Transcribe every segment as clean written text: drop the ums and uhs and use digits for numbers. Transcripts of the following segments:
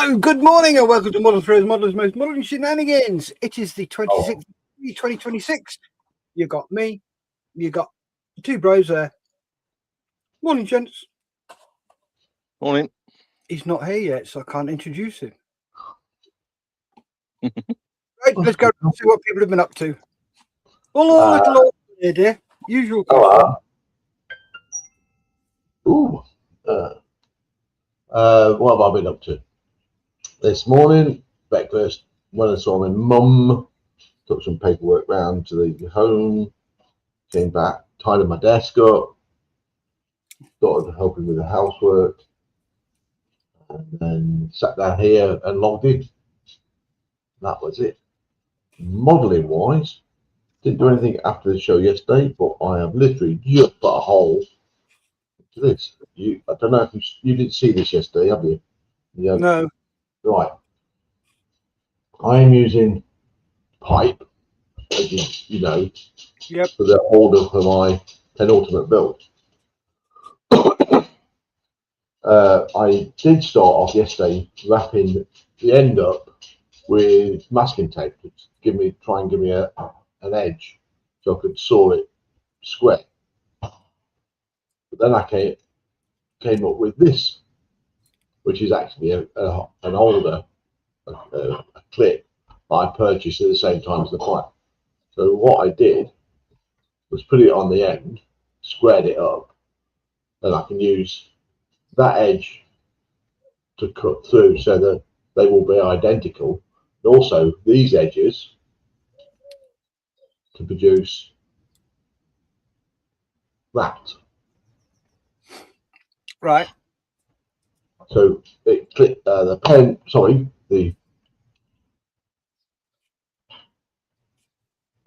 Hello, good morning, and welcome to Model Throws Model's Most Modern Shenanigans. It is the 26th of 2026. You got me, you got two bros there. Morning, gents. Morning. He's not here yet, so I can't introduce him. Right, let's go and see what people have been up to. Hello, little old lady. Usual question. What have I been up to? This morning, breakfast, went and saw my mum, took some paperwork round to the home, came back, tidied my desk up, started helping with the housework, and then sat down here and logged in. That was it. Modelling wise, didn't do anything after the show yesterday, but I have literally just put a hole into this. I don't know if you didn't see this yesterday, have you? Yeah. No. Right. I am using pipe, as you know, Yep. for the holder for my penultimate build. I did start off yesterday wrapping the end up with masking tape to try and give me an edge so I could saw it square. But then I came up with this, which is actually an holder, a clip I purchased at the same time as the pipe. So what I did was put it on the end, squared it up, and I can use that edge to cut through so that they will be identical. And also these edges to produce wrapped. Right. So the pen, sorry, the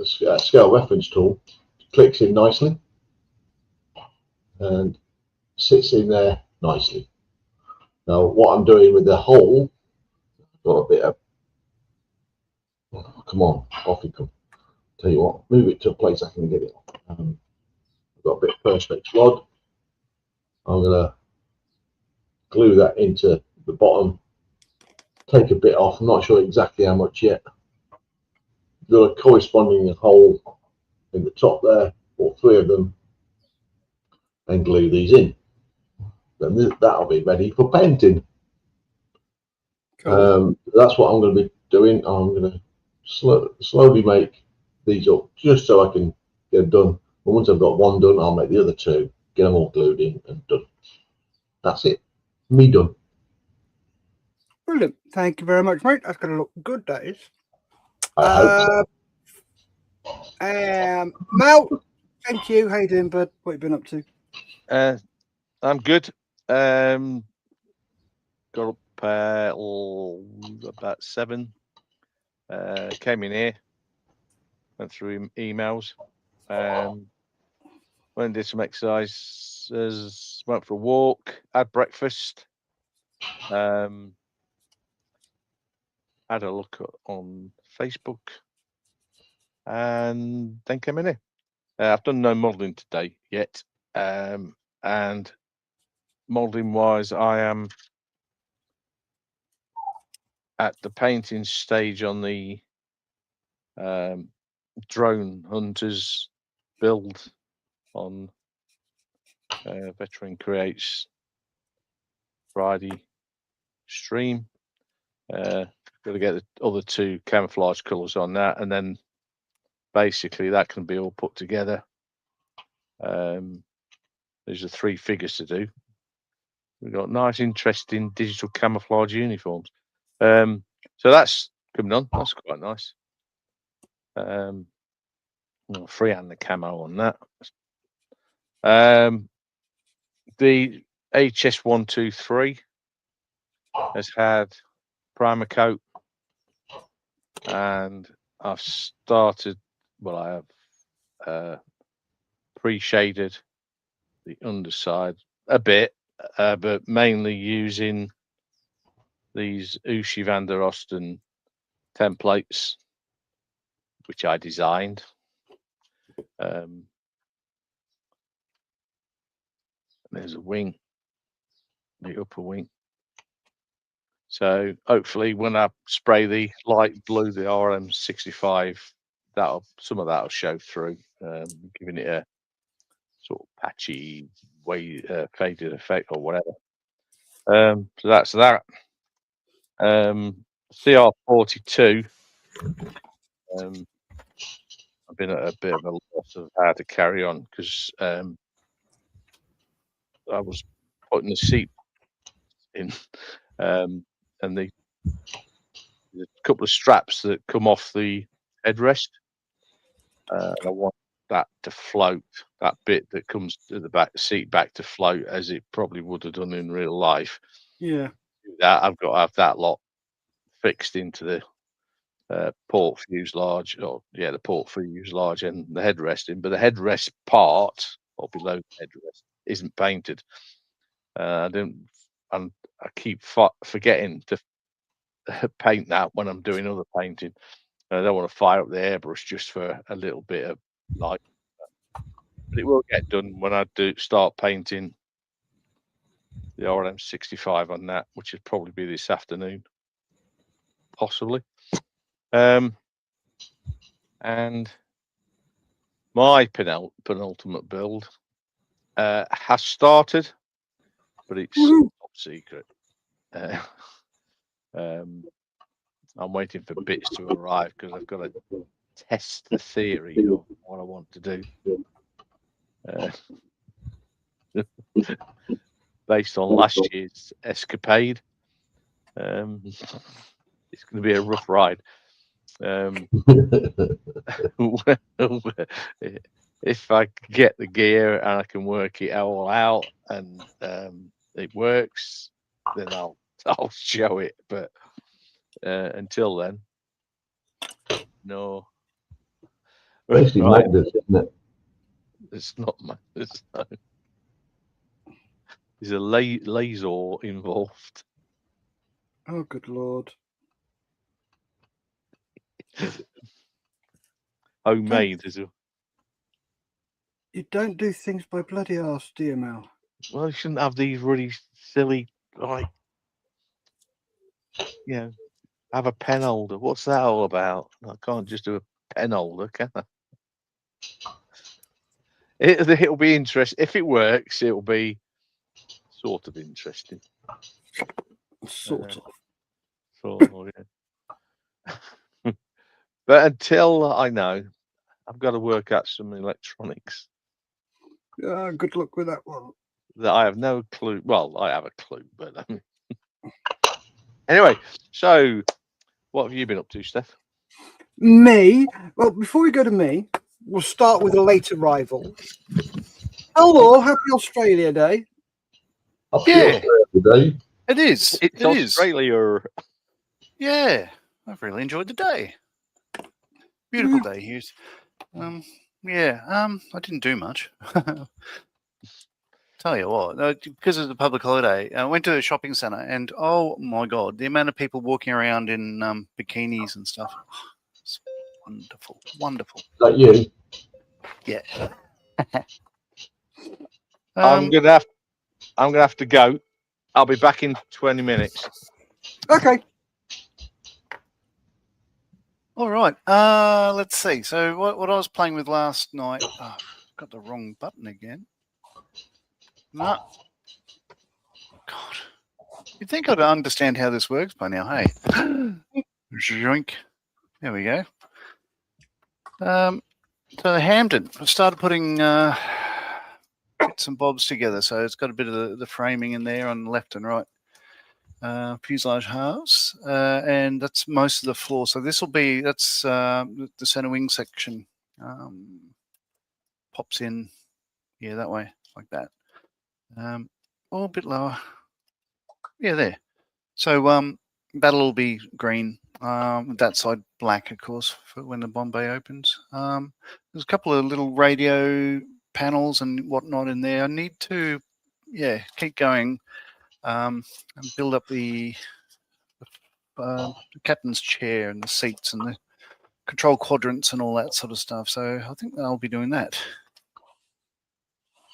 scale reference tool clicks in nicely and sits in there nicely. Now what I'm doing with the hole, got a bit of, come on, off you come. Tell you what, move it to a place I can get it. I've got a bit of perspex rod. I'm gonna glue that into the bottom, take a bit off. I'm not sure exactly how much yet. Got a corresponding hole in the top there, or three of them, and glue these in. Then that'll be ready for painting. Cool. That's what I'm going to be doing. I'm going to slowly make these up just so I can get them done. And once I've got one done, I'll make the other two, get them all glued in and done. That's it. Me done. Brilliant. Thank you very much, mate. That's going to look good, that is. I hope so. Mel, thank you. How you doing, bud? What have you been up to? I'm good. Got up about 7. Came in here, went through emails, went and did some exercises, went for a walk, had breakfast, had a look on Facebook, and then came in here. I've done no modelling today yet, and modelling wise, I am at the painting stage on the drone hunters build on Veteran Creates Friday stream. Got to get the other 2 camouflage colours on that, and then basically that can be all put together. There's the 3 figures to do. We've got nice, interesting digital camouflage uniforms. So that's coming on. That's quite nice. I'll freehand the camo on that. The HS123 has had primer coat, and I've started. Well, I have pre-shaded the underside a bit, but mainly using these Ushi van der Osten templates, which I designed. There's a wing, the upper wing. So hopefully, when I spray the light blue, the RM65, some of that'll show through, giving it a sort of patchy, faded effect or whatever. So that's that. CR42. I've been at a bit of a loss of how to carry on because I was putting the seat in, and there's a couple of straps that come off the headrest, and I want that to float. That bit that comes to the back seat back to float as it probably would have done in real life. Yeah. That I've got to have that lot fixed into the port fuselage, the port fuselage and the headrest but the headrest part or below the headrest isn't painted. I keep forgetting to paint that when I'm doing other painting. I don't want to fire up the airbrush just for a little bit of light, but it will get done when I start painting the RM65 on that, which would probably be this afternoon, possibly. And my penultimate build has started, but it's top secret. I'm waiting for bits to arrive because I've got to test the theory of what I want to do. Based on last year's escapade, it's going to be a rough ride. If I get the gear and I can work it all out and it works, then I'll show it. But until then, no. Basically, Right. madness, isn't it? It's not madness. No. There's a laser involved. Oh, good Lord. Homemade as well. You don't do things by bloody arse, do you, Mel? Well, you shouldn't have these really silly, like, have a pen holder. What's that all about? I can't just do a pen holder, can I? It'll be interesting. If it works, it'll be sort of interesting. Sort of. Yeah. But until I know, I've got to work out some electronics. Good luck with that one. That I have no clue. Well, I have a clue, but anyway. So, what have you been up to, Steph? Me? Well, before we go to me, we'll start with a late arrival. Hello, happy Australia Day. Yeah, it is. It's Australia. Yeah, I've really enjoyed the day. Beautiful day here. I didn't do much. Tell you what, because of the public holiday, I went to a shopping centre, and oh my God, the amount of people walking around in bikinis and stuff. It's wonderful, wonderful. Like you? Yeah. I'm gonna have to go. I'll be back in 20 minutes. Okay. All right. Let's see. So what I was playing with last night. Oh, got the wrong button again. No. God. You'd think I'd understand how this works by now, hey? Drink. There we go. So the Hampton, I started putting bits and bobs together. So it's got a bit of the framing in there on the left and right. Fuselage halves, and that's most of the floor. So that's the center wing section. Pops in, that way, like that. A bit lower. Yeah, there. So that'll all be green. That side black, of course, for when the Bombay opens. There's a couple of little radio panels and whatnot in there. I need to, keep going and build up the captain's chair and the seats and the control quadrants and all that sort of stuff. So I think I'll be doing that.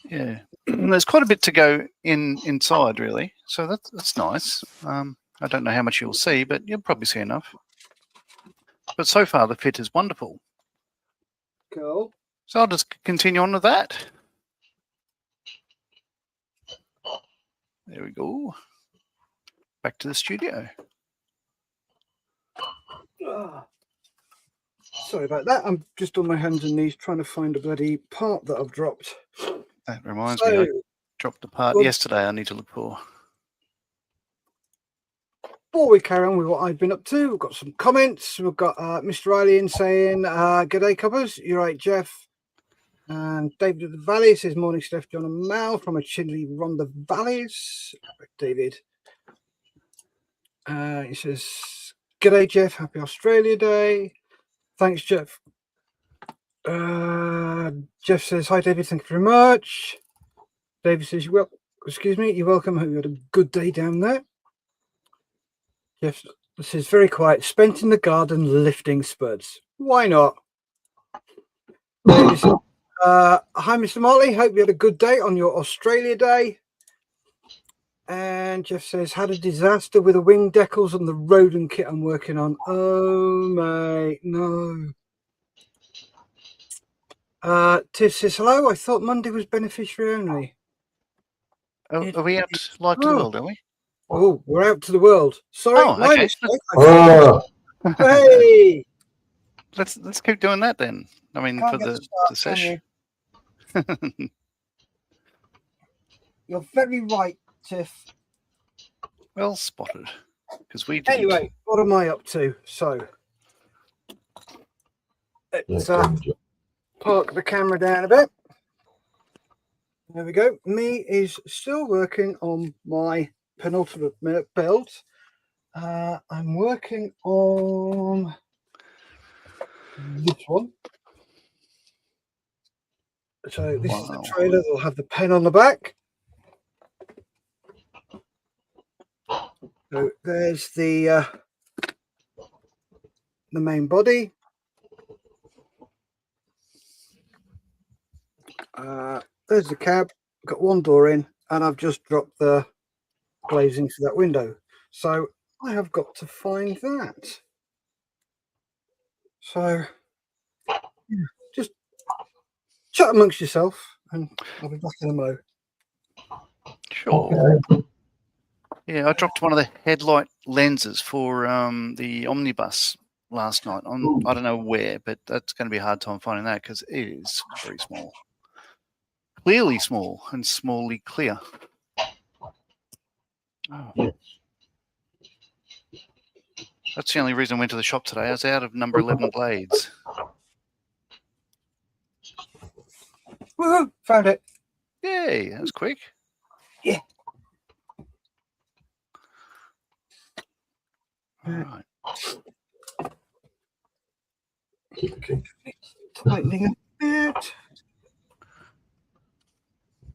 Yeah, there's quite a bit to go inside, really. So that's nice. I don't know how much you'll see, but you'll probably see enough. But so far, the fit is wonderful. Cool. So I'll just continue on with that. There we go. Back to the studio. Sorry about that. I'm just on my hands and knees trying to find a bloody part that I've dropped. That reminds me, I dropped a part yesterday I need to look for. Before we carry on with what I've been up to, we've got some comments. We've got Mr. Alien saying, "G'day, Cuppers. You're right, Jeff." And David of the Valley says, "Morning, Steph, John, and Mal from a chilly Rhondda Valleys." David. He says, "G'day, Jeff. Happy Australia Day." Thanks, Jeff. Jeff says, "Hi, David. Thank you very much." David says, "Well, excuse me. You're welcome. Hope you had a good day down there." Jeff says, "Very quiet. Spent in the garden lifting spuds. Why not?" David says, "Hi, Mr. Motley. Hope you had a good day on your Australia Day." And Jeff says, "Had a disaster with the wing decals on the rodent kit I'm working on." Oh, mate, no. Tiff says, "Hello. I thought Monday was beneficiary only." Oh, are we out live to the world, are we? Oh, we're out to the world. Sorry, Oh, my okay. mistake. Hey, Let's keep doing that then. I mean, can't for get the to start, session. can you? You're very right, Tiff. Well spotted, because we didn't. Anyway, what am I up to? So, let's park the camera down a bit. There we go. Me is still working on my penultimate build. I'm working on this one. So this is the trailer. They'll have the pen on the back. So there's the main body. There's the cab. Got one door in, and I've just dropped the glazing to that window. So I have got to find that. So yeah, just chat amongst yourself, and I'll be back in a mo. Sure. Yeah, I dropped one of the headlight lenses for the omnibus last night. I don't know where, but that's going to be a hard time finding that because it is very small. Clearly small and smallly clear. Oh. That's the only reason I went to the shop today. I was out of number 11 blades. Woohoo! Found it. Yay, that was quick. Yeah. All right. Tightening a bit.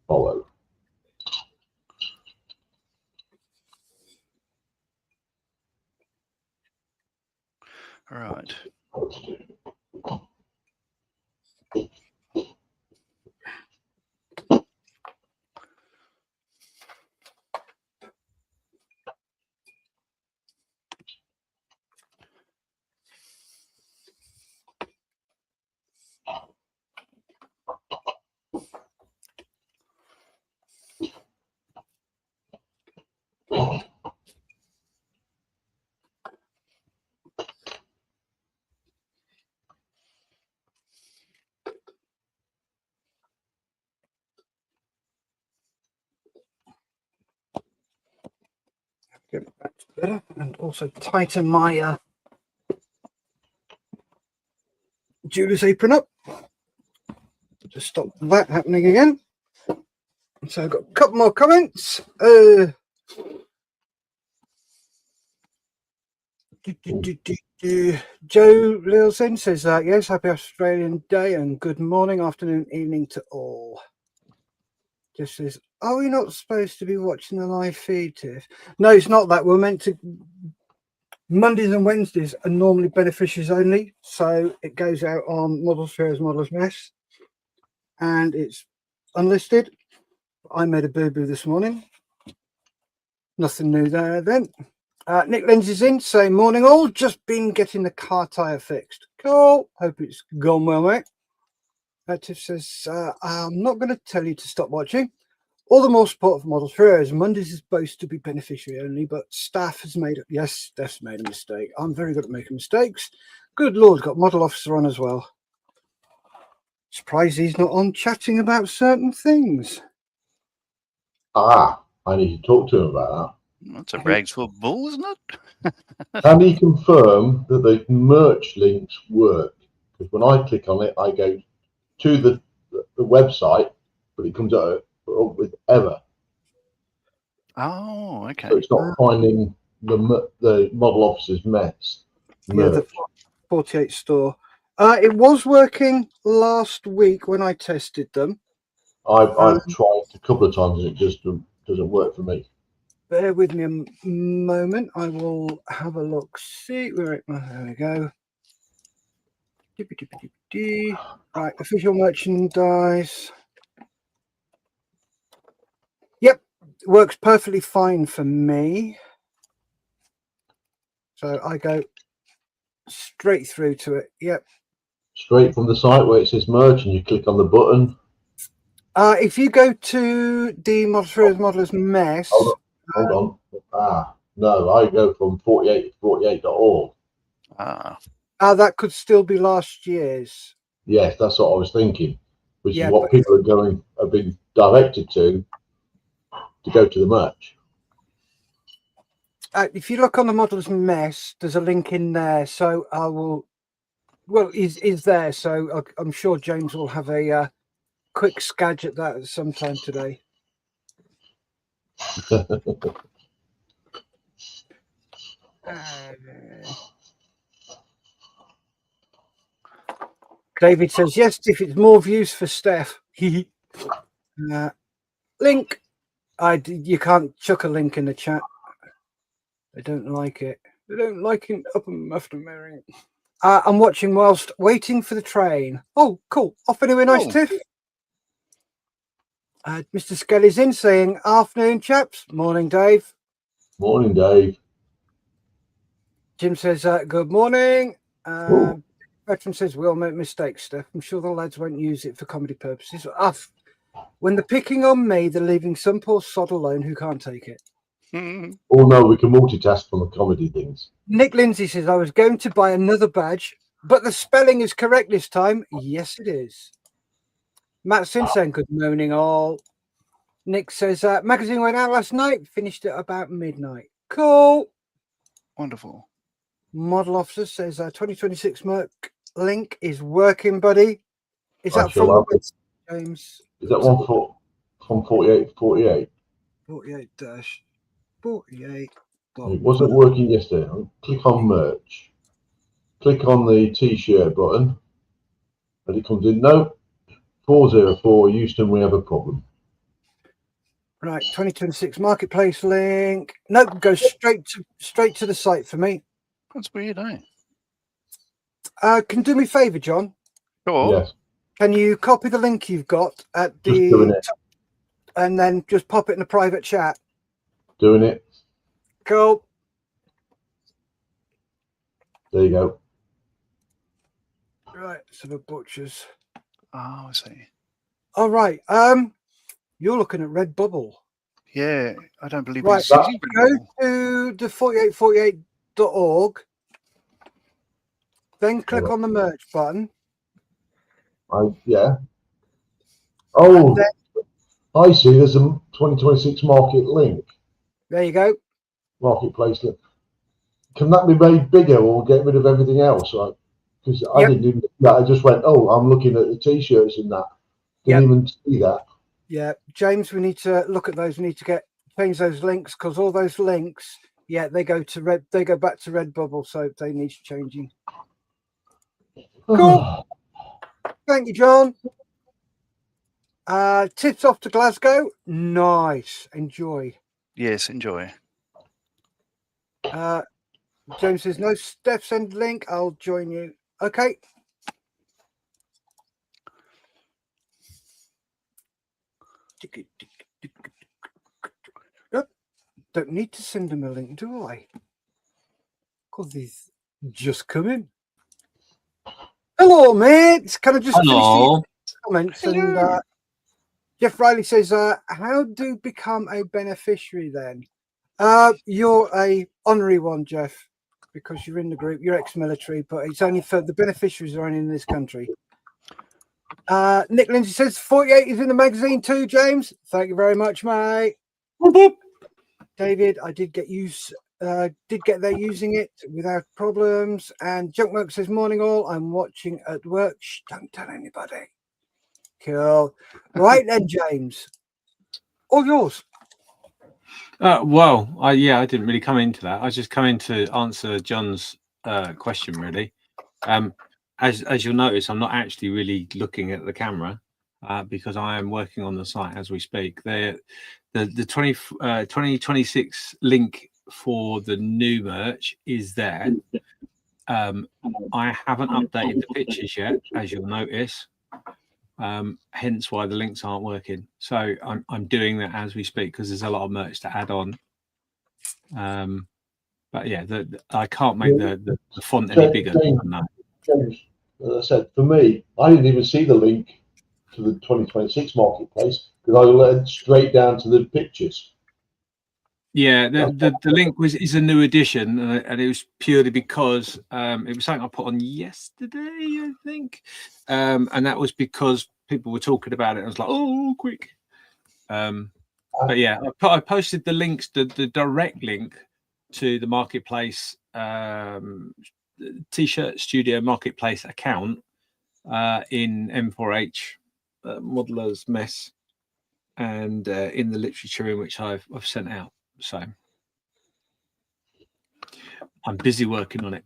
Follow. All right. Get back to better, and also tighten my jeweler's apron up to stop that happening again. So I've got a couple more comments. Joe Lilson says, "Yes, happy Australian Day and good morning, afternoon, evening to all." Just says, "Are we not supposed to be watching the live feed, Tiff?" No, it's not that. We're meant to. Mondays and Wednesdays are normally beneficiaries only, so it goes out on Models Fairs, Models Mess, and it's unlisted. I made a boo-boo this morning. Nothing new there then. Nick Lindsay's in saying, morning all, just been getting the car tyre fixed. Cool. Hope it's gone well, mate. Tiff says, I'm not going to tell you to stop watching. All the more support for Model 3 as Mondays is supposed to be beneficiary only, but staff has made it. Yes, Steph's made a mistake. I'm very good at making mistakes. Good Lord, got Model Officer on as well. Surprised he's not on chatting about certain things. I need to talk to him about That's a rags full of bull, isn't it? that. Can he confirm that the merch links work? Because when I click on it, I go to the website, but it comes up with error. Oh, okay. So it's not finding the model officer's merch. Yeah, the 48 store. It was working last week when I tested them. I've tried a couple of times and it just doesn't work for me. Bear with me a moment. I will have a look. See where there we go. Right, official merchandise. Yep, works perfectly fine for me. So I go straight through to it. Yep. Straight from the site where it says merch and you click on the button. If you go to the Modelers Mess. Hold on. No, I go from 48 to 48.org. That could still be last year's. Yes, that's what I was thinking, which Yeah, is what people have been directed to go to the merch. If you look on the Modelers Mess, there's a link in there. So I will. Well, is there? So I'm sure James will have a quick sketch at that sometime today. David says, yes, if it's more views for Steph. Link. You can't chuck a link in the chat. They don't like it. They don't like it up and after marrying. I'm watching whilst waiting for the train. Oh, cool. Off anywhere nice, Tiff. Mr. Skelly's in saying, afternoon, chaps. Morning, Dave. Morning, Dave. Jim says, good morning. Veteran says, we all make mistakes, Steph. I'm sure the lads won't use it for comedy purposes. When they're picking on me, they're leaving some poor sod alone who can't take it. Oh, no, we can multitask on the comedy things. Nick Lindsay says, I was going to buy another badge, but the spelling is correct this time. Yes, it is. Matt Sin saying, good morning, all. Nick says, magazine went out last night, finished at about midnight. Cool. Wonderful. Model Officer says, 2026 Merc link is working, buddy. Is that from James? Is that one from 48 to 48? 48-48. It wasn't working yesterday. Click on merch. Click on the t-shirt button. And it comes in, no, 404 Houston, we have a problem. Right, 2026 marketplace link. Nope, go straight to the site for me. That's weird, eh? Can you do me a favour, John? Sure. Yes. Can you copy the link you've got at Just doing it. top and then just pop it in a private chat? Doing it. Cool. There you go. Right, so the butchers. Oh, I see. All right. You're looking at Redbubble. Yeah, I don't believe Right, it's using go to the 4848.org. Then click on the merch button. Yeah. Oh, I see. There's a 2026 market link. There you go. Marketplace link. Can that be made bigger or get rid of everything else? Because I didn't do that. I just went, oh, I'm looking at the t-shirts and that. Didn't even see that. Yeah, James, we need to look at those. We need to change those links because all those links, they go to they go back to Redbubble, so they need changing. Cool. Thank you, John. Tips off to Glasgow. Nice. Enjoy. Yes, enjoy. James says, no, Steph, send link. I'll join you. Okay. Don't need to send him a link, do I? Because he's just come in. Hello, mates. Can I just finish Hello. these comments? And Jeff Riley says, how do become a beneficiary then? You're a honorary one, Jeff, because you're in the group. You're ex-military, but it's only for the beneficiaries are only in this country. Nick Lindsay says 48 is in the magazine too, James. Thank you very much, mate. Whoop, whoop. David, I did get there using it without problems. And Junkmark says, morning all. I'm watching at work. Shh, don't tell anybody. Cool. Right then, James. All yours. Well, I didn't really come into that. I just come in to answer John's question, really. As you'll notice, I'm not actually really looking at the camera because I am working on the site as we speak. The 2026 link for the new merch is there. I haven't updated the pictures yet, as you'll notice. Hence why the links aren't working. So I'm doing that as we speak because there's a lot of merch to add on. But yeah, I can't make the font any bigger than that. James, as I said, for me, I didn't even see the link to the 2026 marketplace because I led straight down to the pictures. Yeah, the link is a new addition, and it was purely because it was something I put on yesterday, I think, and that was because people were talking about it. I was like, oh, quick. But yeah, I posted the links, the direct link to the marketplace T-shirt studio marketplace account in M4H Modeller's Mess and in the literature in which I've sent out. So I'm busy working on it.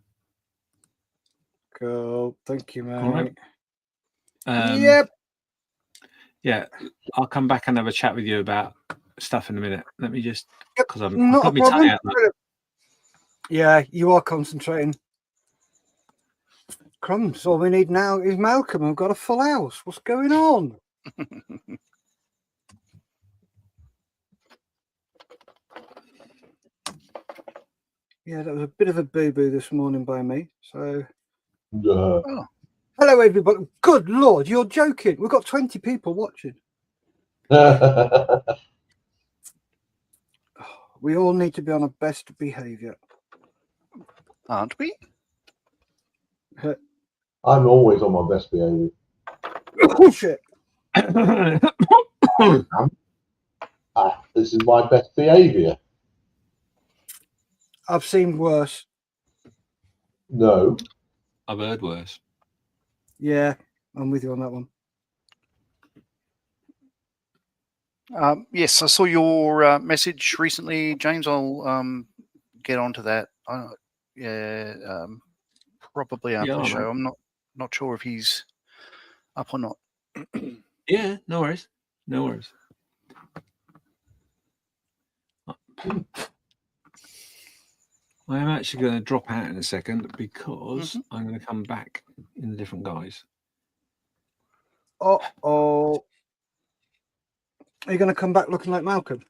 Cool. Thank you, man. All right. Yep. Yeah, I'll come back and have a chat with you about stuff in a minute. Let me just because I've Not got a me problem. out. Yeah, you are concentrating. Crumbs. All we need now is Malcolm. I've got a full house. What's going on? Yeah, that was a bit of a boo-boo this morning by me. So, hello, everybody. Good Lord, you're joking. We've got 20 people watching. We all need to be on our best behaviour. Aren't we? I'm always on my best behaviour. Oh, shit. This is my best behaviour. I've seen worse. No. I've heard worse. Yeah, I'm with you on that one. Yes, I saw your message recently, James. I'll get onto that. Probably after the show. I'm not sure if he's up or not. Yeah, no worries. No worries. I am actually going to drop out in a second because I'm going to come back in the different guys. Uh-oh. Are you going to come back looking like Malcolm?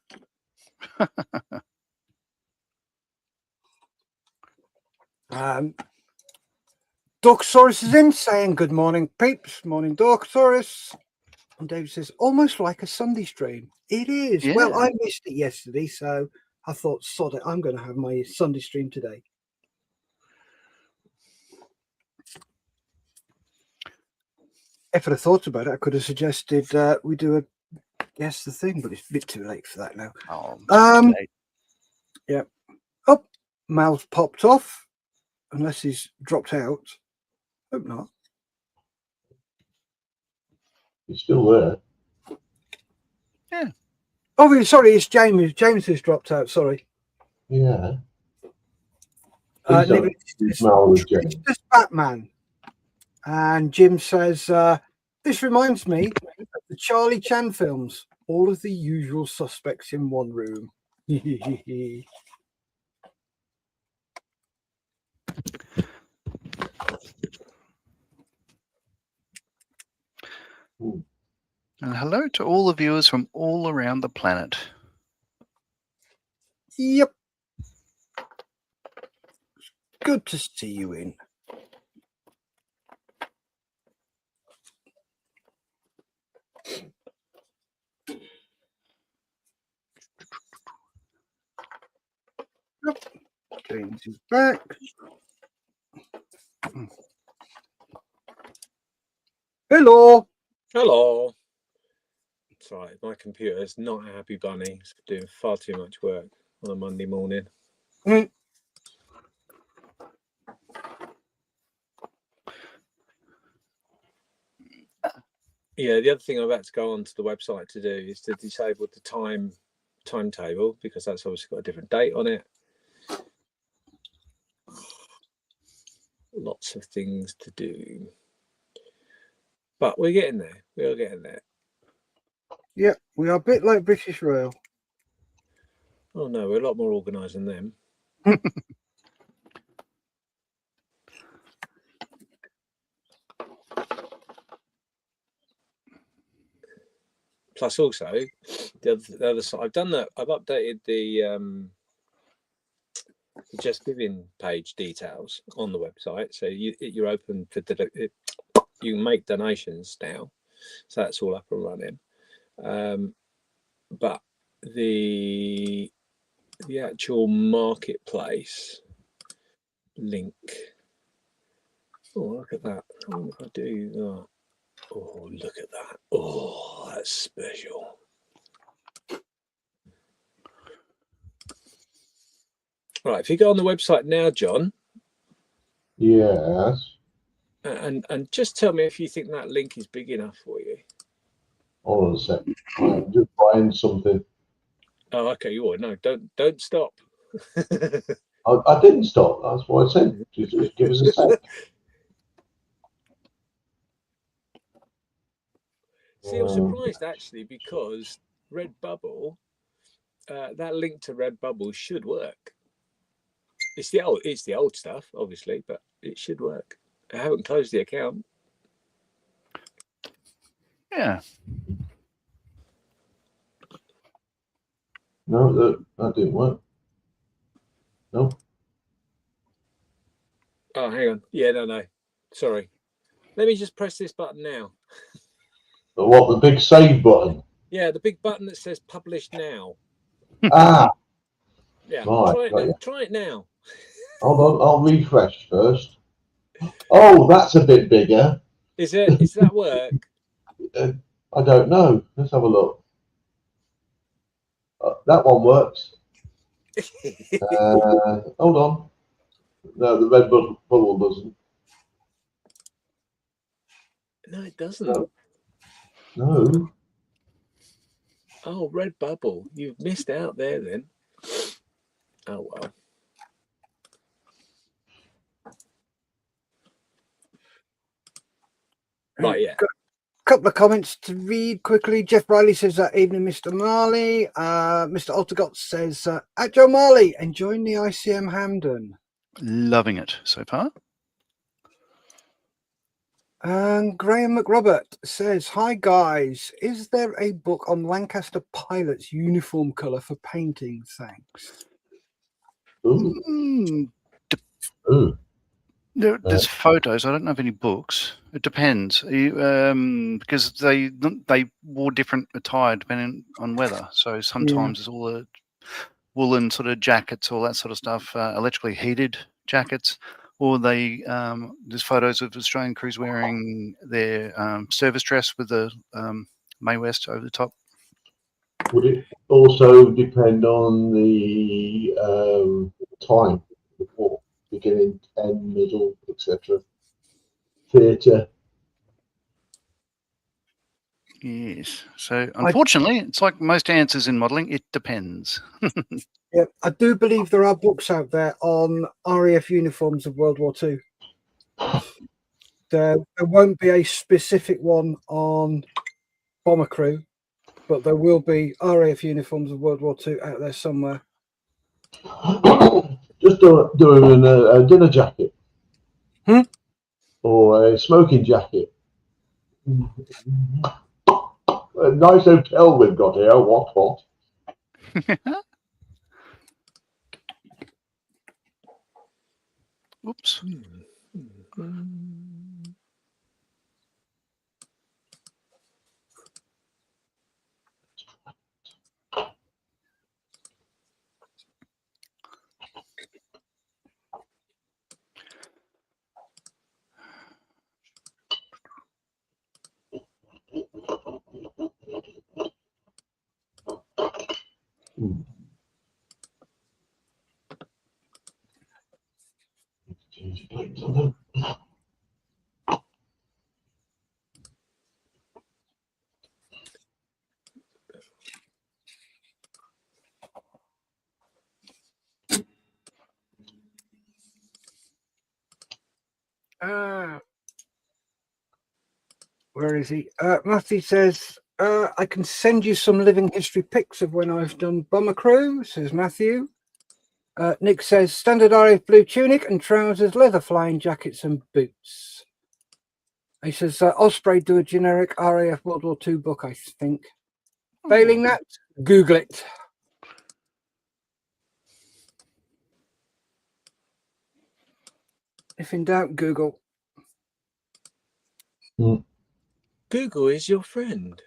Dorksaurus is in saying good morning, peeps. Morning, Dorksaurus. And David says, almost like a Sunday stream. It is. Yeah. Well, I missed it yesterday, so I thought, sod it, I'm going to have my Sunday stream today. If I'd have thought about it, I could have suggested we do a guess the thing, but it's a bit too late for that now. Oh, yeah. Oh, Mal's popped off, unless he's dropped out. Hope not. He's still there. Yeah. Oh, sorry, it's James. James has dropped out. Sorry. Yeah. It's just Batman. And Jim says, this reminds me of the Charlie Chan films. All of the usual suspects in one room. And hello to all the viewers from all around the planet. Yep. Good to see you in. James is back. Hello. Hello. Sorry, my computer's not a happy bunny. It's doing far too much work on a Monday morning. Mm. Yeah, the other thing I've had to go onto the website to do is to disable the timetable, because that's obviously got a different date on it. Lots of things to do. But we're getting there. We are getting there. Yeah, we are a bit like British Rail. Oh no, we're a lot more organised than them. Plus, also the other side, I've done that. I've updated the Just Giving page details on the website, so you're open for you can make donations now, so that's all up and running. But the actual marketplace link. Oh, look at that! Oh, if I do that. Oh, look at that! Oh, that's special. Right, if you go on the website now, John. Yes. And just tell me if you think that link is big enough for you. Hold on a sec. I'm just buying something. Oh, okay. You no, don't stop. I didn't stop. That's what I said. Just give us a sec. See, I'm surprised actually, because Redbubble, that link to Redbubble should work. It's the old stuff, obviously, but it should work. I haven't closed the account. Yeah. No, that didn't work. No. Oh, hang on. Yeah, no. Sorry. Let me just press this button now. But what, the big save button? Yeah, the big button that says publish now. Ah. Yeah. Right, Try it now. Hold on, I'll refresh first. Oh, that's a bit bigger. Is that work? I don't know. Let's have a look. That one works. Hold on. No, the red bubble doesn't. No, it doesn't. No. Oh, Redbubble. You've missed out there then. Oh, well. Right, yeah. Couple of comments to read quickly. Jeff Riley says, evening, Mr. Marley. Mr. Altergott says, at Joe Marley, enjoying the ICM Hamden. Loving it so far. And Graham McRobert says, hi guys, is there a book on Lancaster pilots uniform colour for painting? Thanks. Ooh. Ooh. There's photos. I don't know of any books. It depends, because they wore different attire depending on weather. So sometimes it's all the woolen sort of jackets, all that sort of stuff, electrically heated jackets, or there's photos of Australian crews wearing their service dress with the May West over the top. Would it also depend on the time before? Beginning, end, middle, etc. Theatre. Yes. So unfortunately, it's like most answers in modelling. It depends. Yeah, I do believe there are books out there on RAF uniforms of World War II. There won't be a specific one on bomber crew, but there will be RAF uniforms of World War II out there somewhere. Just doing a dinner jacket. Or a smoking jacket. A nice hotel we've got here. What? Oops. Where is he? Matthew says, I can send you some living history pics of when I've done Bomber Crew, says Matthew. Nick says, standard RAF blue tunic and trousers, leather flying jackets and boots. He says, Osprey do a generic RAF World War II book, I think. Failing that, Google it. If in doubt, Google. Google is your friend.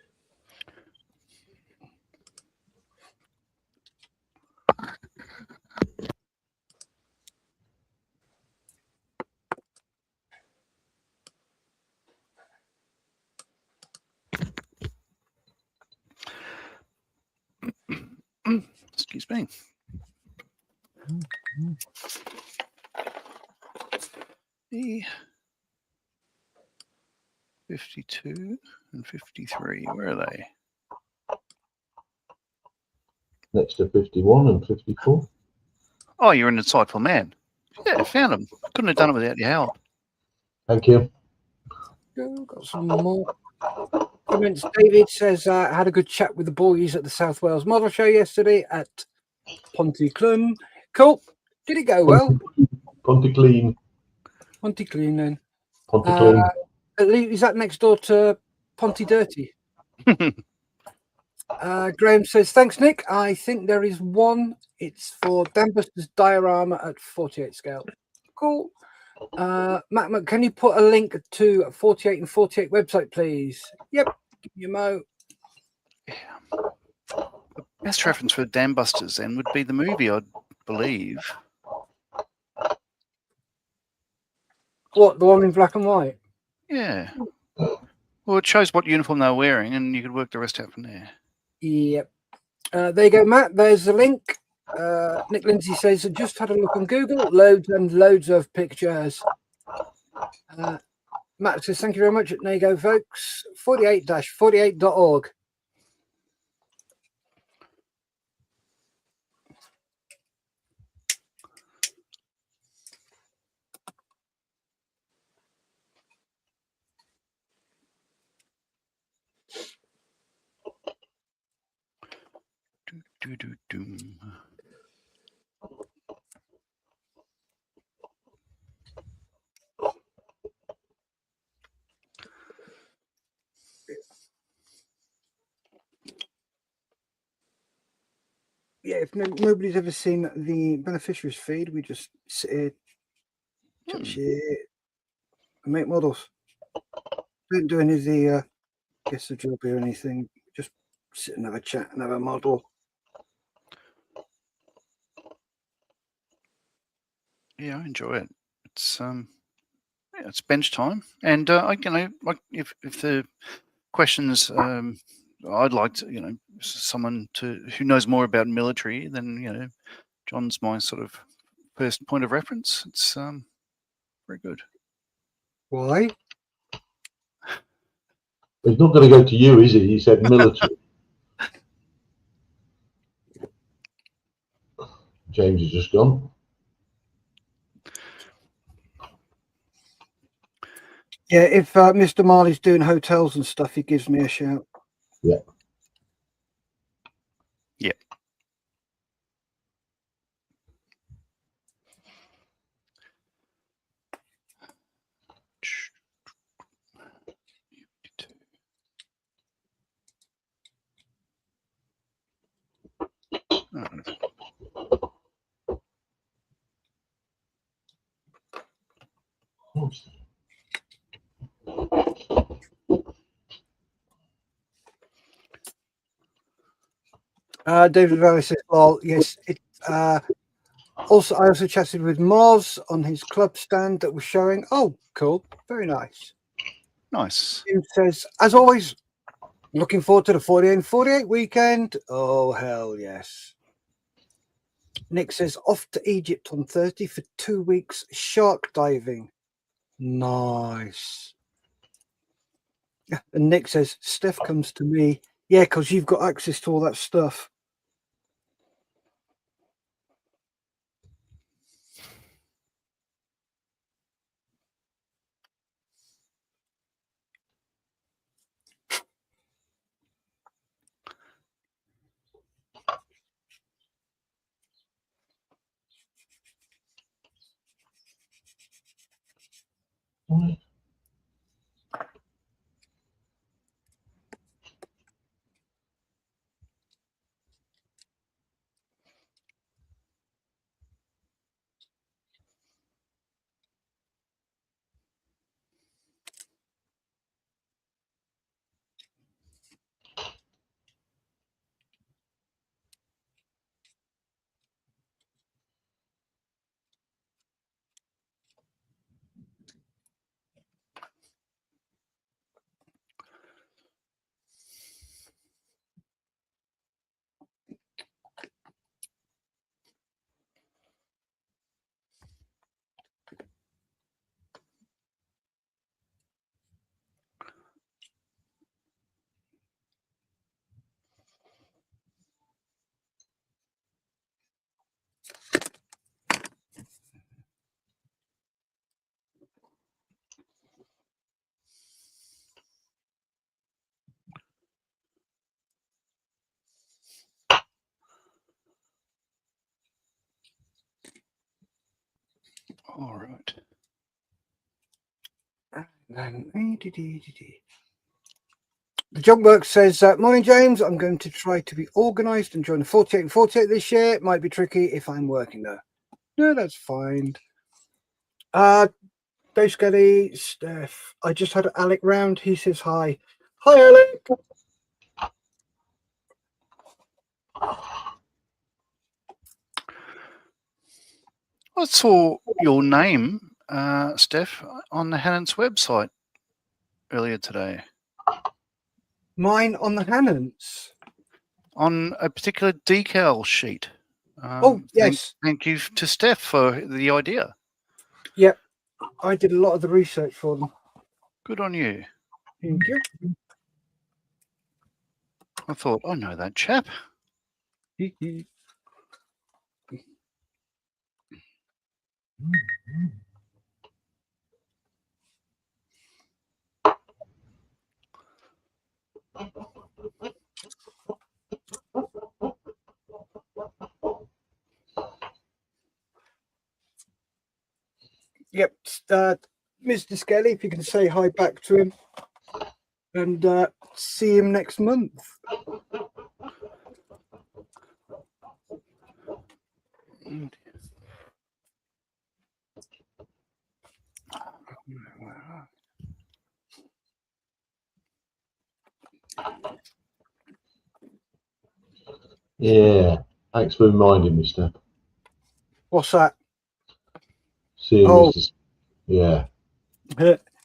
Excuse me. The 52 and 53, where are they? Next to 51 and 54. Oh, you're an insightful man. Yeah, I found them. Couldn't have done it without your help. Thank you. Got some more comments. David says, had a good chat with the boys at the South Wales Model Show yesterday at Pontyclun. Cool. Did it go well? Pontyclean. Pontyclun then. Pontyclean. Is that next door to Ponty Dirty? Graham says, thanks, Nick. I think there is one. It's for Dambuster's diorama at 48 scale. Cool. Matt, can you put a link to 48 and 48 website, please? Yep. Give me a mo. Yeah. The best reference for Dambusters then would be the movie, I believe. What, the one in black and white? Yeah. Well, it shows what uniform they're wearing, and you could work the rest out from there. Yep. There you go, Matt. There's the link. Nick Lindsay says, I just had a look on Google. Loads and loads of pictures. Matt says, thank you very much. There you go, folks. 48-48.org. Yeah, if nobody's ever seen the beneficiaries feed, we just sit here, chat shit, and make models. Don't do any of the guess the job or anything. Just sit and have a chat and have a model. Yeah, I enjoy it. It's it's bench time, and if the questions, I'd like to, someone who knows more about military than John's my sort of first point of reference. It's very good. Why? He's not going to go to you, is he? He said military. James has just gone. Yeah, if Mr. Marley's doing hotels and stuff, he gives me a shout. Yeah. Yeah. David Valley says, "Well, yes." Also, I also chatted with Moz on his club stand that was showing. Oh, cool, very nice. Nice. Jim says, as always, looking forward to the 48 and 48 weekend. Oh, hell yes. Nick says, off to Egypt on Thursday for 2 weeks shark diving. Nice. And Nick says, Steph comes to me. Yeah, because you've got access to all that stuff. All right. The Junkwork says, morning, James. I'm going to try to be organised and join the 48 and 48 this year. It might be tricky if I'm working though. No, that's fine. Dave Skelly, Steph. I just had Alec round. He says hi. Hi, Alec. I saw your name, Steph, on the Hannon's website earlier today. Mine on the Hannons. On a particular decal sheet. Oh, yes. Thank you to Steph for the idea. Yep. I did a lot of the research for them. Good on you. Thank you. I thought, I know that chap. Yep. Mr. Skelly, if you can say hi back to him. And see him next month. Yeah. Thanks for reminding me, Steph. What's that? Seeing Oh. Mr. Yeah.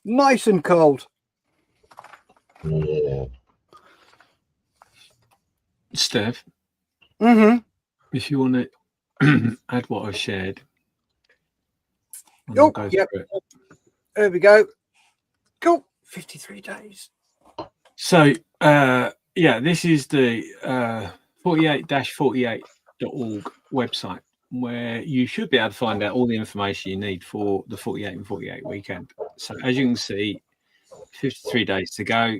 Nice and cold. Yeah. Steph, Mm-hmm. if you want to add what I shared, and I'll go Yep. through it. There we go. Cool. 53 days. So, yeah, this is the 48-48.org website where you should be able to find out all the information you need for the 48 and 48 weekend. So, as you can see, 53 days to go.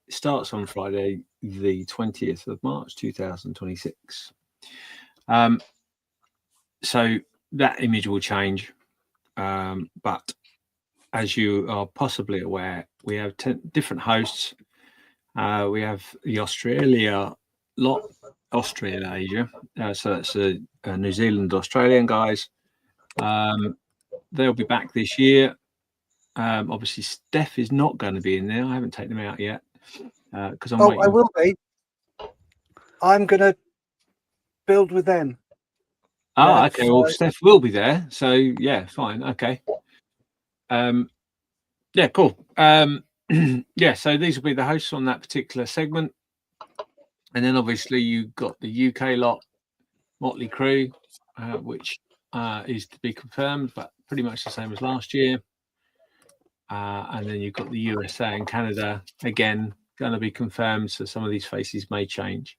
It starts on Friday, the 20th of March, 2026. So, that image will change. But as you are possibly aware, we have 10 different hosts. We have the Australia lot, Australasia. So that's New Zealand, Australian guys. They'll be back this year. Obviously, Steph is not going to be in there. I haven't taken them out yet because I'm waiting. I will be. I'm going to build with them. Ah, Yeah, okay. Well, so- Steph will be there, so yeah, fine. Okay. Yeah, cool. Yeah, so these will be the hosts on that particular segment, and then obviously you've got the UK lot, Motley Crew, which is to be confirmed, but pretty much the same as last year. And then you've got the USA and Canada, again, going to be confirmed. So some of these faces may change,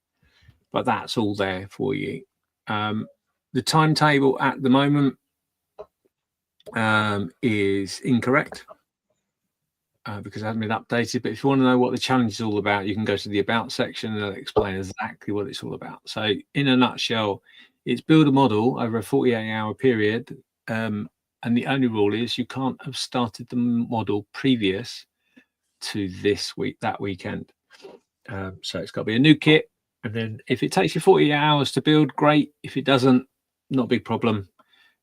but that's all there for you. The timetable at the moment is incorrect because it hasn't been updated. But if you want to know what the challenge is all about, you can go to the About section and it'll explain exactly what it's all about. So in a nutshell, it's build a model over a 48-hour period. And the only rule is you can't have started the model previous to that weekend. So it's got to be a new kit. And then if it takes you 48 hours to build, great. If it doesn't, not a big problem.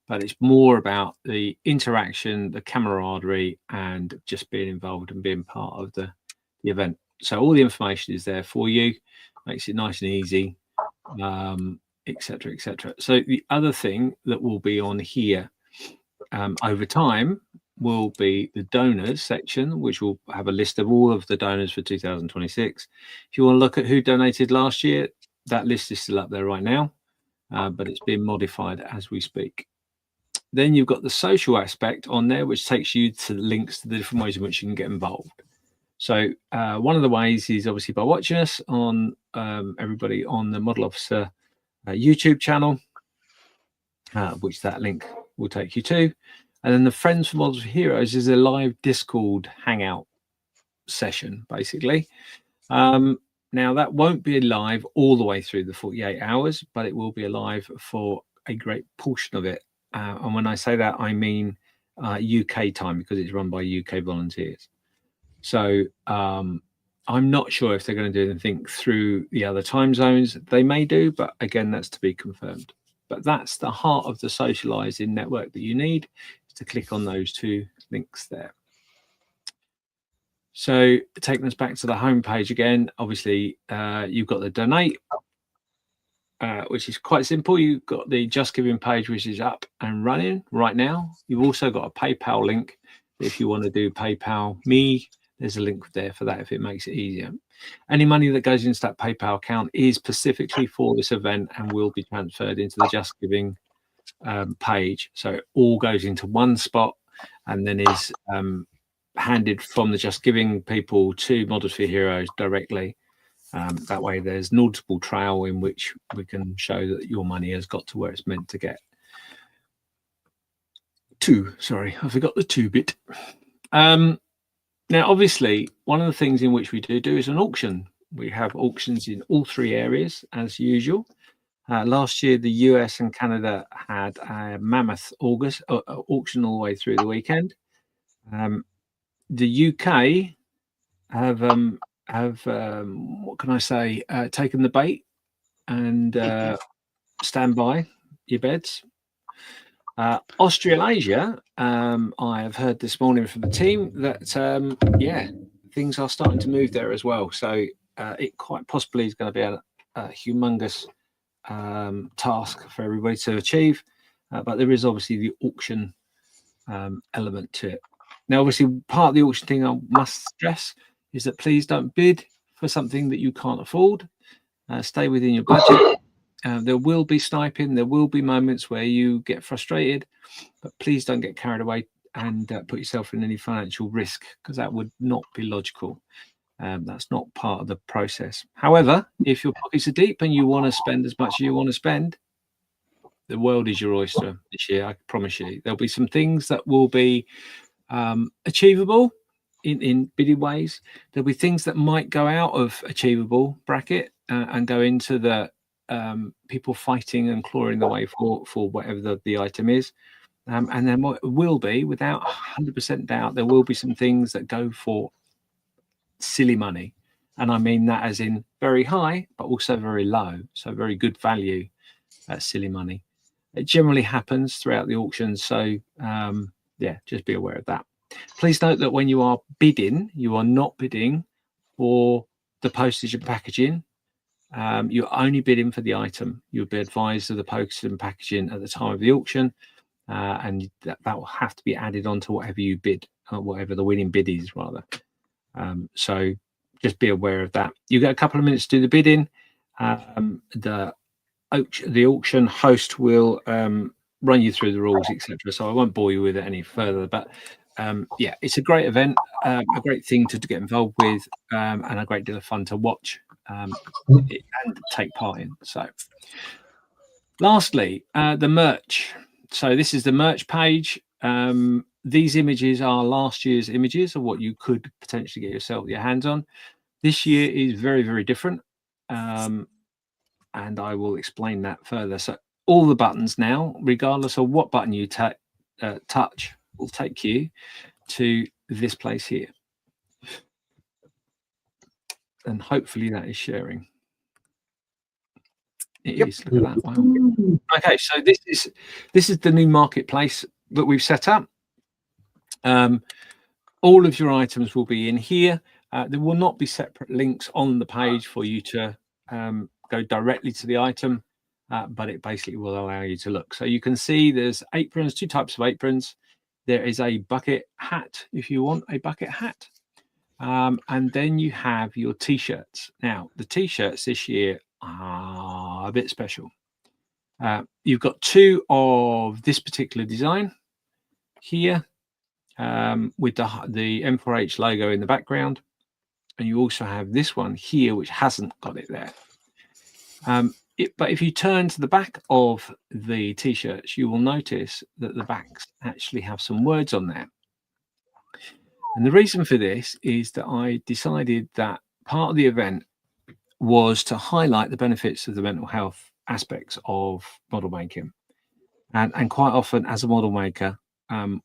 But it's more about the interaction, the camaraderie, and just being involved and being part of the event. So all the information is there for you, makes it nice and easy, etc., etc. So the other thing that will be on here over time will be the donors section, which will have a list of all of the donors for 2026. If you want to look at who donated last year, that list is still up there right now, but it's being modified as we speak. Then you've got the social aspect on there, which takes you to the links to the different ways in which you can get involved. So one of the ways is obviously by watching us on everybody on the Model Officer YouTube channel, which that link will take you to. And then the Friends for Models for Heroes is a live Discord hangout session, basically. Now, that won't be live all the way through the 48 hours, but it will be alive for a great portion of it. And when I say that, I mean UK time, because it's run by UK volunteers. So I'm not sure if they're going to do anything through the other time zones. They may do, but again, that's to be confirmed. But that's the heart of the socializing network that you need, is to click on those two links there. So taking us back to the home page again, obviously you've got the donate, which is quite simple. You've got the Just Giving page, which is up and running right now. You've also got a PayPal link. If you want to do PayPal me, there's a link there for that if it makes it easier. Any money that goes into that PayPal account is specifically for this event and will be transferred into the Just Giving page. So it all goes into one spot and then is handed from the Just Giving people to Models for Heroes directly. That way there's an auditable trail in which we can show that your money has got to where it's meant to get to. Sorry, I forgot the 2-bit. Now, obviously, one of the things in which we do is an auction. We have auctions in all 3 areas, as usual. Last year, the US and Canada had a mammoth auction all the way through the weekend. The UK have what can I say, taken the bait and stand by your beds. Australasia, I have heard this morning from the team that yeah, things are starting to move there as well. So it quite possibly is going to be a humongous task for everybody to achieve, but there is obviously the auction element to it. Now, obviously, part of the auction thing I must stress is that please don't bid for something that you can't afford. Stay within your budget. There will be sniping. There will be moments where you get frustrated, but please don't get carried away and put yourself in any financial risk, because that would not be logical. That's not part of the process. However, if your pockets are deep and you want to spend as much as you want to spend, the world is your oyster this year. I promise you. There'll be some things that will be achievable in bidding ways. There'll be things that might go out of achievable bracket and go into the people fighting and clawing the way for whatever the item is. And there will be, without 100% doubt, there will be some things that go for silly money. And I mean that as in very high, but also very low. So very good value, silly money. It generally happens throughout the auctions. So yeah, just be aware of that. Please note that when you are bidding, you are not bidding for the postage and packaging. you're only bidding for the item. You'll be advised of the postage and packaging at the time of the auction, and that will have to be added on to whatever you bid, or whatever the winning bid is, rather. So just be aware of that. You get a couple of minutes to do the bidding. The auction host will run you through the rules, etc. So I won't bore you with it any further. But yeah, it's a great event, a great thing to get involved with, and a great deal of fun to watch and take part in. So, lastly, the merch. So this is the merch page. These images are last year's images of what you could potentially get your hands on. This year is very, very different. And I will explain that further. So all the buttons now, regardless of what button you touch, will take you to this place here. And hopefully that is sharing. It is. Look at that. Wow. Okay, so this is the new marketplace that we've set up. All of your items will be in here. There will not be separate links on the page for you to go directly to the item, but it basically will allow you to look. So you can see there's aprons, 2 types of aprons. There is a bucket hat if you want a bucket hat. And then you have your t-shirts. Now, the t-shirts this year are a bit special. You've got 2 of this particular design here with the M4H logo in the background. And you also have this one here, which hasn't got it there. But if you turn to the back of the t-shirts, you will notice that the backs actually have some words on there. And the reason for this is that I decided that part of the event was to highlight the benefits of the mental health aspects of model making. And quite often as a model maker,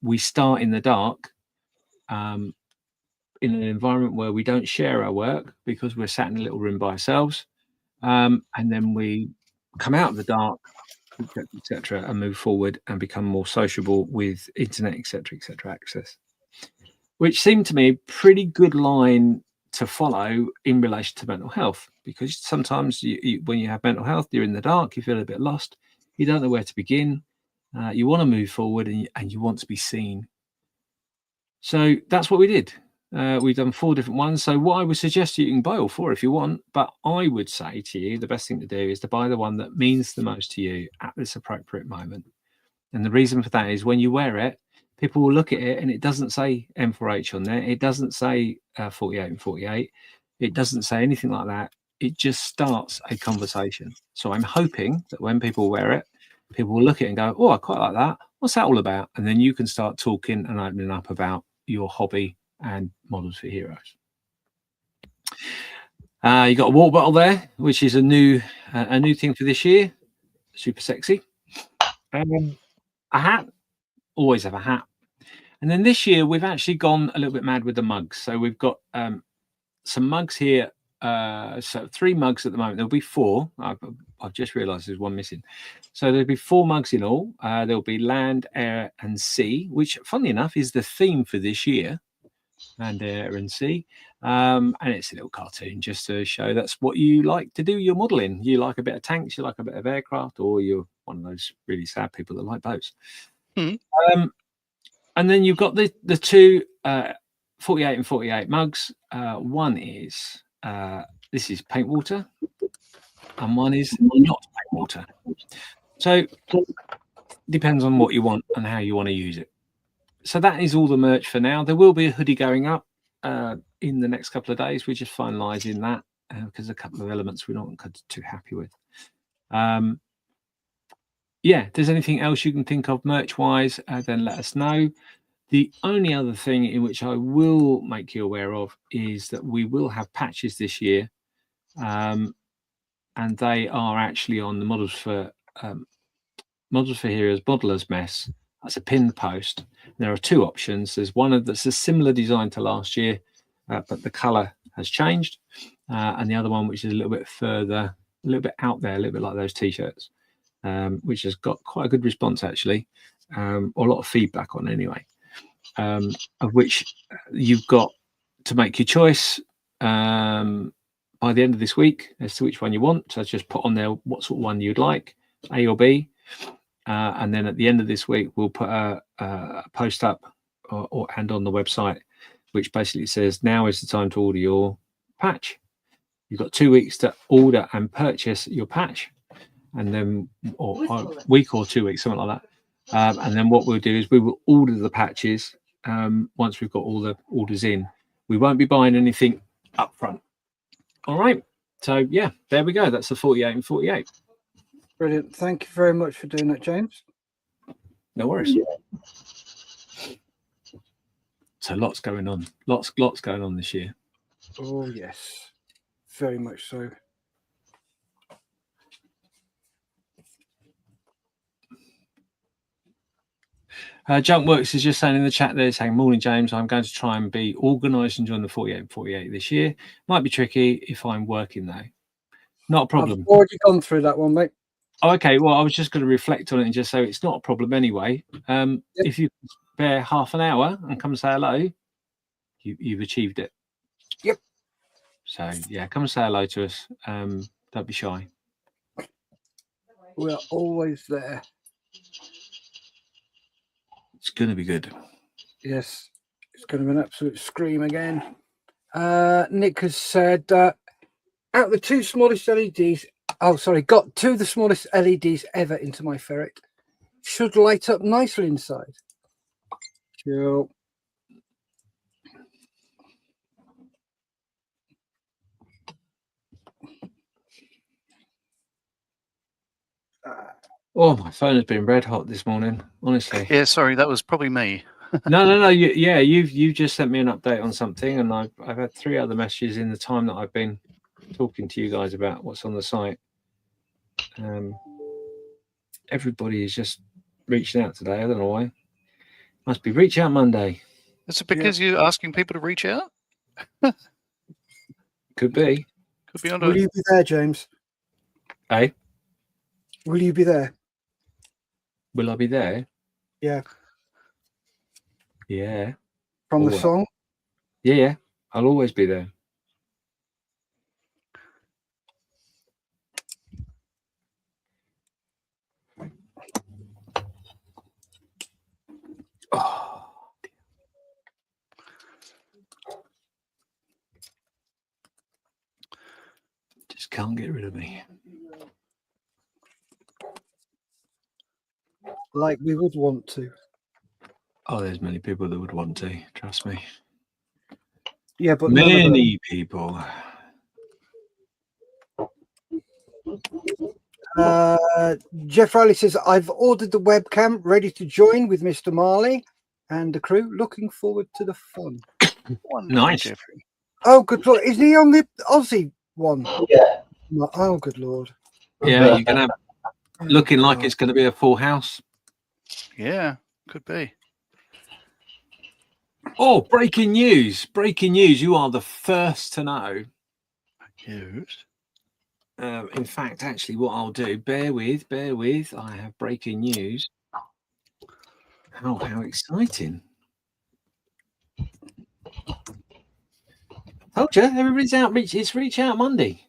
we start in the dark in an environment where we don't share our work because we're sat in a little room by ourselves. And then we come out of the dark, etc., and move forward and become more sociable with internet, etc., access, which seemed to me a pretty good line to follow in relation to mental health, because sometimes when you have mental health, you're in the dark, you feel a bit lost, you don't know where to begin, you want to move forward, and you want to be seen. So that's what we did. We've done 4 different ones. So what I would suggest you can buy all 4 if you want, but I would say to you, the best thing to do is to buy the one that means the most to you at this appropriate moment. And the reason for that is when you wear it, people will look at it and it doesn't say M4H on there. It doesn't say 48 and 48. It doesn't say anything like that. It just starts a conversation. So I'm hoping that when people wear it, people will look at it and go, oh, I quite like that. What's that all about? And then you can start talking and opening up about your hobby and Models for Heroes. You got a water bottle there, which is a new thing for this year. Super sexy. A hat. Always have a hat. And then this year we've actually gone a little bit mad with the mugs. So we've got some mugs here. So 3 mugs at the moment. There'll be 4. I've just realised there's 1 missing. So there'll be 4 mugs in all. There'll be land, air, and sea, which, funnily enough, is the theme for this year. Land, air, and sea. And it's a little cartoon just to show that's what you like to do your modelling. You like a bit of tanks, you like a bit of aircraft, or you're one of those really sad people that like boats. Mm-hmm. And then you've got the 2 48 and 48 mugs. One is this is paint water, and one is not paint water. So depends on what you want and how you want to use it. So that is all the merch for now. There will be a hoodie going up in the next couple of days. We're just finalising that because a couple of elements we're not too happy with. Yeah, if there's anything else you can think of merch-wise, then let us know. The only other thing in which I will make you aware of is that we will have patches this year, and they are actually on the Models for Heroes Modeller's Mess. That's a pinned post. There are 2 options. There's one that's a similar design to last year, but the colour has changed, and the other one which is a little bit further, a little bit out there, a little bit like those t-shirts, which has got quite a good response actually, or a lot of feedback on anyway. Of which you've got to make your choice by by the end of this week as to which one you want. So just put on there what sort of one you'd like, A or B. And then at the end of this week, we'll put a post up and on the website, which basically says now is the time to order your patch. You've got 2 weeks to order and purchase your patch, and then or a week or 2 weeks, something like that. And then what we'll do is we will order the patches once we've got all the orders in. We won't be buying anything up front. All right. So yeah, there we go. That's the 48 and 48. Brilliant. Thank you very much for doing that, James. No worries. So lots going on. Lots going on this year. Oh yes, very much so. Junkworks is just saying in the chat there, saying, morning, James. I'm going to try and be organised and join the 48 and 48 this year. Might be tricky if I'm working though. Not a problem. I've already gone through that one, mate. Oh, okay. Well, I was just going to reflect on it and just say it's not a problem anyway. If you spare half an hour and come say hello, you've achieved it. Yep. So yeah, come and say hello to us. Don't be shy. We're always there. It's going to be good. Yes, it's going to be an absolute scream again. Nick has said, out of the two smallest LEDs, got two of the smallest LEDs ever into my ferret. Should light up nicely inside. Cool. Oh, my phone has been red hot this morning, honestly. Yeah, sorry, that was probably me. No. You've just sent me an update on something, and I've had 3 other messages in the time that I've been talking to you guys about what's on the site. Everybody is just reaching out today. I don't know why. Must be Reach Out Monday. Is it because you're asking people to reach out? Could be. Could be on. Will you be there, James? Hey, Will you be there? will I be there? Yeah. Yeah. From the Always. song? Yeah. I'll always be there. Oh, just can't get rid of me. Like we would want to. Oh, there's many people that would want to. Trust me. Yeah, but none of them. Many people. Jeff Riley says, I've ordered the webcam, ready to join with Mr. Marley and the crew. Looking forward to the fun. Nice. Jeffrey. Oh, good lord. Is he on the Aussie one? Yeah. Oh, good lord. Yeah, you're going to looking like it's going to be a full house. Yeah, could be. Oh, breaking news. Breaking news. You are the first to know. Yes. In fact, actually, what I'll do, bear with. I have breaking news. Oh, how exciting. Told you, everybody's out. It's Reach Out Monday.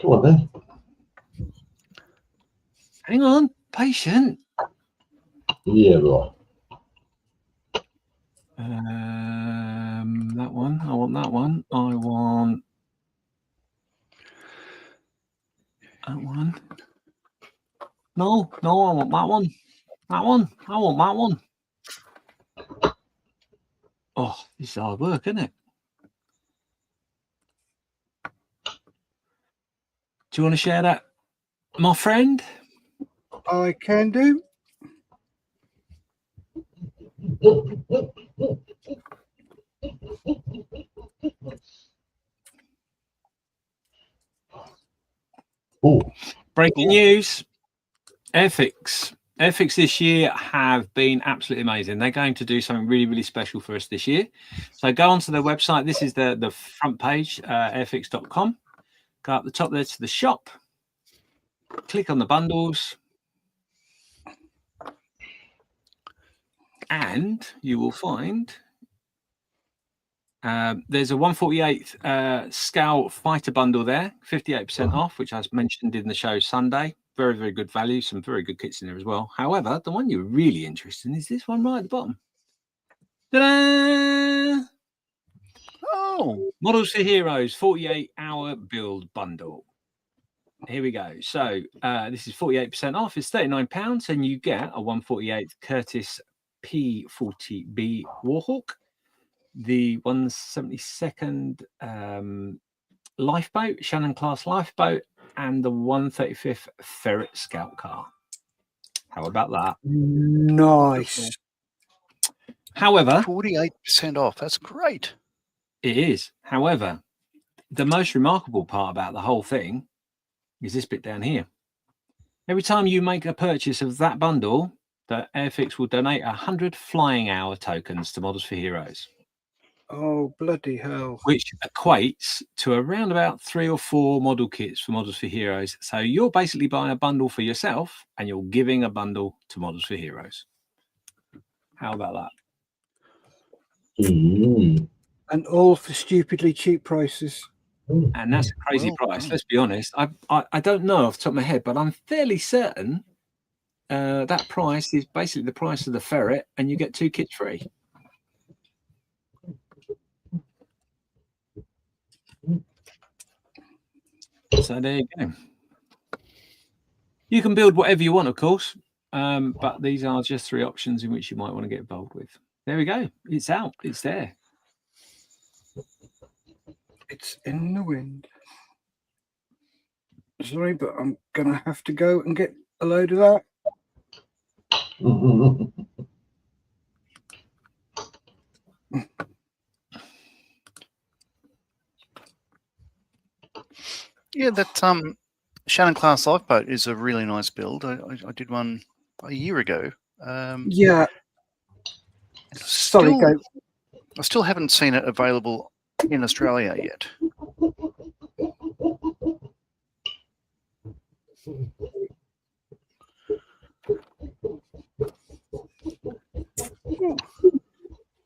Come on then. Hang on, patient. Yeah, right. That one. I want that one. I want that one. No, I want that one. That one. I want that one. Oh, this is hard work, isn't it? Do you want to share that, my friend? I can do. Oh, Breaking news. Ethics this year have been absolutely amazing. They're going to do something really, really special for us this year. So go onto their website. This is the front page, airfix.com. Go up the top there to the shop, click on the bundles, and you will find there's a 1/48 scale fighter bundle there, 58% off, which I mentioned in the show Sunday. Very, very good value. Some very good kits in there as well. However, the one you're really interested in is this one right at the bottom. Ta-da! Oh, Models for Heroes 48-hour build bundle. Here we go. So this is 48% off. It's £39, and you get a 1/48 Curtis P40B Warhawk, the 172nd lifeboat, Shannon class lifeboat, and the 135th Ferret Scout car. How about that? Nice. However, 48% off. That's great. it is. However, the most remarkable part about the whole thing is this bit down here. Every time you make a purchase of that bundle, the Airfix will donate 100 flying hour tokens to Models for Heroes, Oh, bloody hell. which equates to around about 3 or 4 model kits for Models for Heroes. So you're basically buying a bundle for yourself and you're giving a bundle to Models for Heroes. How about that? Mm. And all for stupidly cheap prices. And that's a crazy Well price. done. Let's be honest. I don't know off the top of my head, but I'm fairly certain that price is basically the price of the ferret, and you get 2 kits free. So there you go. You can build whatever you want, of course, but these are just 3 options in which you might want to get involved with. There we go. It's out. It's there. It's in the wind. Sorry, but I'm going to have to go and get a load of that. Yeah, that Shannon class lifeboat is a really nice build. I did one a year ago. Yeah. Sorry, Still, go. I still haven't seen it available in Australia yet.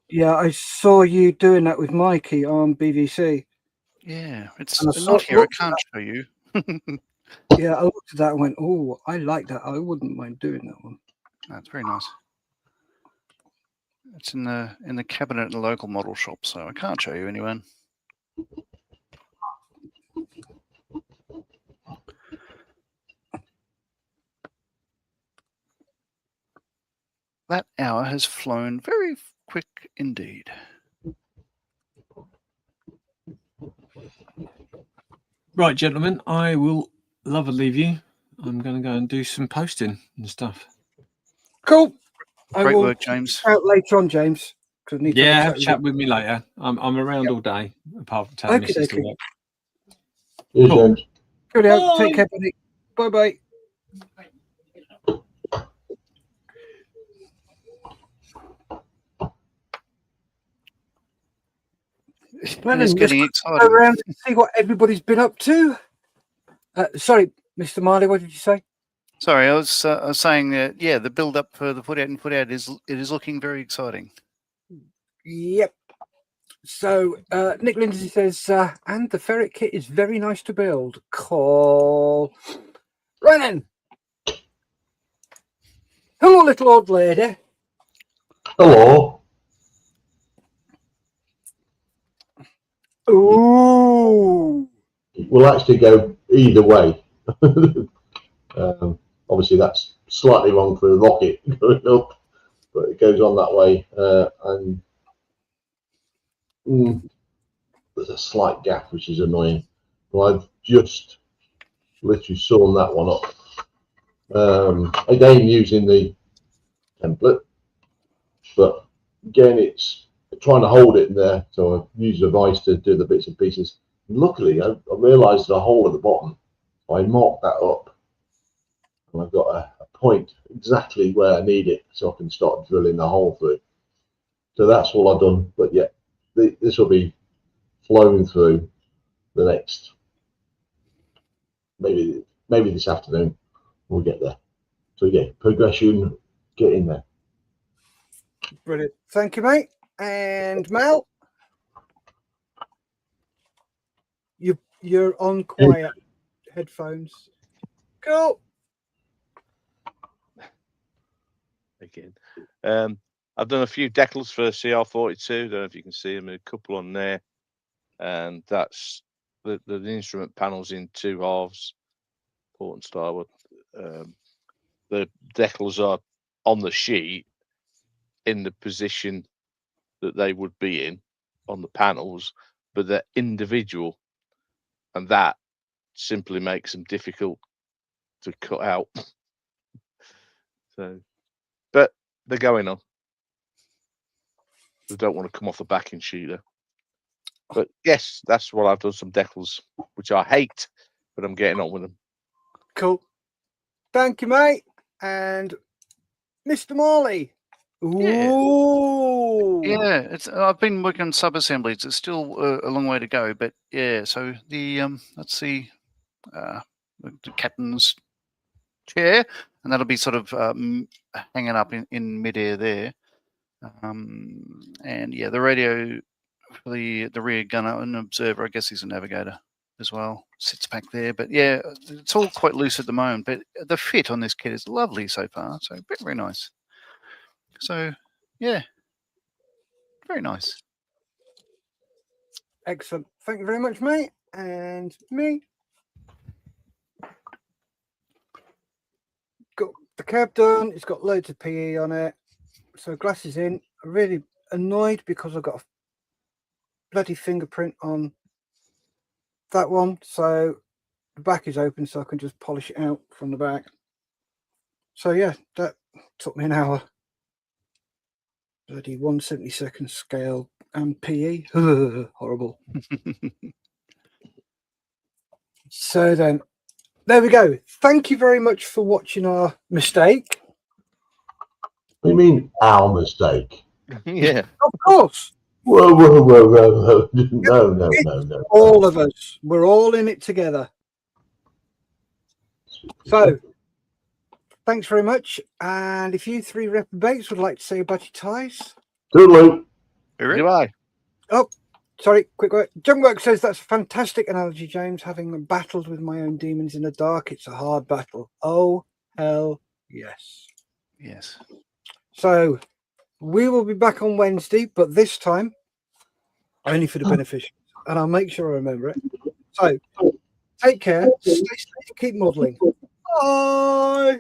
Yeah, I saw you doing that with Mikey on BBC. Yeah, it's And I not saw- here. I can't show you. Yeah, I looked at that and went, oh, I like that. I wouldn't mind doing that one. That's very nice. It's in the cabinet at the local model shop, so I can't show you anyone. That hour has flown very quick indeed. Right, gentlemen, I will love and leave you. I'm going to go and do some posting and stuff. Cool. I Great will work, James. out later on, James. 'Cause I need to Yeah, have have a a chat with me later. I'm around all day, apart from telling Okay, Mrs. to okay. work. Here's Cool. James. Good out. Bye. Take care, buddy. Bye bye. Well, It's then, getting let's go exciting. around and see what everybody's been up to. Sorry, Mr. Marley, what did you say? Sorry, I was saying that yeah, the build up for the put out and put out is looking very exciting. Yep. So Nick Lindsay says, and the ferret kit is very nice to build. Cool. Right then. Hello, little old lady. Hello. Ooh. We'll actually go either way. Obviously, that's slightly wrong for a rocket going up, but it goes on that way. There's a slight gap, which is annoying. Well, I've just literally sawn that one up. Again, using the template, but again, it's trying to hold it in there. So I've used a vise to do the bits and pieces. And luckily, I realised the hole at the bottom. I marked that up, and I've got a point exactly where I need it, so I can start drilling the hole through. So that's all I've done. But yeah, this will be flowing through the next maybe this afternoon we'll get there. So yeah, progression, get in there. Brilliant. Thank you, mate. And Mel, you're on quiet headphones. Cool. Again. I've done a few decals for CR42. Don't know if you can see them, a couple on there. And that's the instrument panels in two halves, port and starboard. The decals are on the sheet in the position that they would be in on the panels, but they're individual, and that simply makes them difficult to cut out. So, but they're going on. They don't want to come off the backing sheet though. But yes, that's what I've done, some decals, which I hate, but I'm getting on with them. Cool. Thank you, mate. And Mr. Morley. Ooh. Yeah, I've been working on sub assemblies. It's still a long way to go, but yeah. So the let's see, the captain's chair, and that'll be sort of hanging up in midair there. And yeah, the radio for the rear gunner and observer. I guess he's a navigator as well. Sits back there, but yeah, it's all quite loose at the moment. But the fit on this kit is lovely so far. So very nice. So yeah, very nice. Excellent. Thank you very much, mate. And me. Got the cab done. It's got loads of PE on it. So glasses in. I'm really annoyed because I've got a bloody fingerprint on that one. So the back is open, so I can just polish it out from the back. So yeah, that took me an hour. Bloody 1/72 scale and PE. Horrible. So then, there we go. Thank you very much for watching our mistake. What do you mean our mistake? Yeah. Of course. Whoa. No. All of us. We're all in it together. So, thanks very much. And if you three reprobates would like to say about your ties. Toodaloo. Goodbye. Oh, sorry, quick word. Junkwork says that's a fantastic analogy, James. Having battled with my own demons in the dark, it's a hard battle. Oh, hell yes. Yes. So, we will be back on Wednesday, but this time only for the beneficiaries. And I'll make sure I remember it. So, take care, stay safe, keep modelling. Bye.